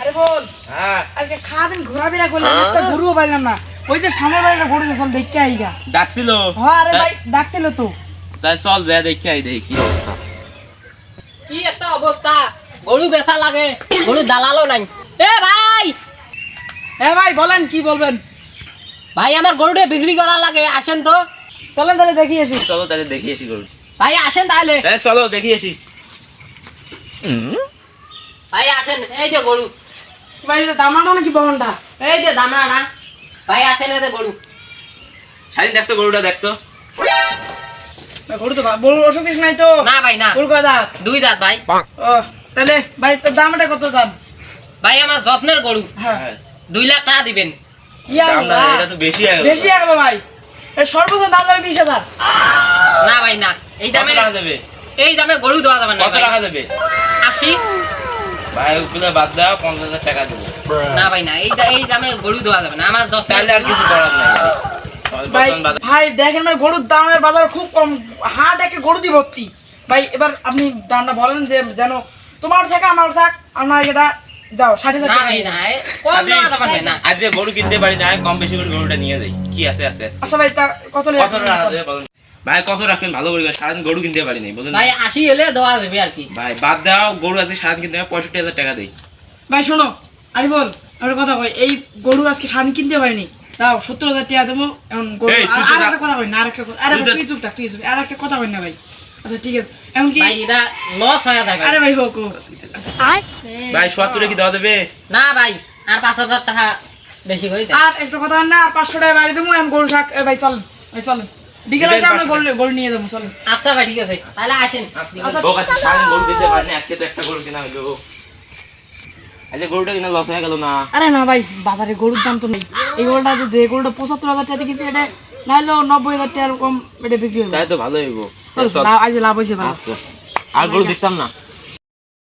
আরে বল হ্যাঁ আজকে সারাদিন ঘোরাফেরা করলাম একটা গরুও পাইলাম না ওই যে সামনের বাড়িটা গরু চল দেখতে আইগা ডাকছিল হ্যাঁ আরে ভাই ডাকছিল তো তাই চল যা দেখি আই দেখি কি অবস্থা কি একটা অবস্থা গরু বেচা লাগে গরু দালালও নাই এ ভাই হ্যাঁ ভাই বলেন কি বলবেন ভাই আমার গরুটা বিক্রি করা লাগে আসেন তো চলেন তাহলে দেখি আসি চলো তাহলে দেখি আসি গরু ভাই আসেন তাহলে তাই চলো দেখি আসি ভাই আসেন এই যে গরু ভাই এটা দামাটা নাকি বহনটা এই যে দামড়াটা ভাই আসেন এই যে গরু স্বাধীন দেখতো গরুটা দেখতো গরু তো বড় অসুখ কিছু নাই তো না ভাই না গরু কয় দাঁত দুই দাঁত ভাই ও তাহলে ভাই তোর দামটা কত চান ভাই আমার যত্নের গরু হ্যাঁ 2 লাখ টাকা দিবেন ইয়া দাম না এটা তো বেশি হয়ে গেল বেশি আগলো ভাই এর সর্বোচ্চ দাম যাবে 20,000 না ভাই না এই কত দামে টাকা দেবে এই দামে গরু দেওয়া যাবে না কত ভাই টাকা দেবে 80 ভাই ওগুলো বাদ দাও 50,000 টাকা দেবো না ভাই না এই দামে গরু দেওয়া যাবে না আমার যত্ন তাহলে আর কিছু করার নাই ভাই ভাই দেখেন ভাই গরুর দামের বাজার খুব কম হাট একে গরু দিয়ে ভর্তি ভাই এবার আপনি দামটা বলেন যে যেন তোমার থেকে আমার থাক আমার এটা যাও 60,000 না টাকা ভাই না কম দেওয়া যাবে না আজকে গরু কিনতে পারি না কম বেশি করে গরুটা নিয়ে যাই কি আছে আছে আছে আচ্ছা ভাই তা কত কত টাকা দেবে বলেন ভাই কত রাখবেন ভালো করে সারাদিন গরু কিনতে পারি নাই বলেন ভাই 80 হলে দেওয়া যাবে আর কি ভাই বাদ দাও গরু আজকে সারাদিন কিনতে 65,000 টাকা দেই ভাই শোনো আরে বল আমার কথা কই এই গরু আজকে সারাদিন কিনতে পারিনি দাও 70,000 টাকা দেবো এখন গরু এই, চুপ আর থাক। একটা কথা কই না আর একটা কথা আরে ভাই, চুপ থাক। তুই চুপ থাক তুই চুপ আর একটা কথা কই না ভাই আচ্ছা ঠিক আছে এখন কি ভাই এটা লস হয়ে যাবে আরে ভাই হোক হোক। ভাই 70 কি দেওয়া দেবে না ভাই আর 5,000 টাকা বেশি করে দেন আর একটা কথা না আর 500 টাকা বাড়ি দেবো এখন গরু থাক এ ভাই চল ভাই চল বিকেলে দিবেন এসে আমরা 500 গরু নিয়ে যাবো চল আচ্ছা ভাই ঠিক আছে তাহলে আসেন আচ্ছা। ও কাছে সারাদিন গরু কিনতে পারি না আজকে তো একটা গরু কিনা হলো আজকে গরুটা কিনা লস হয়ে গেল না আরে না ভাই বাজারে গরুর দাম তো নেই এই গরুটা যে গরুটা 75,000 টাকা দিয়ে কিনছে এটা নাইলো 90,000 টাকা এরকম এটা বিক্রি হবে তাই তো ভালো হইব আজ লাভ হয়েছে ভালো আচ্ছা আর গরু দেখতাম না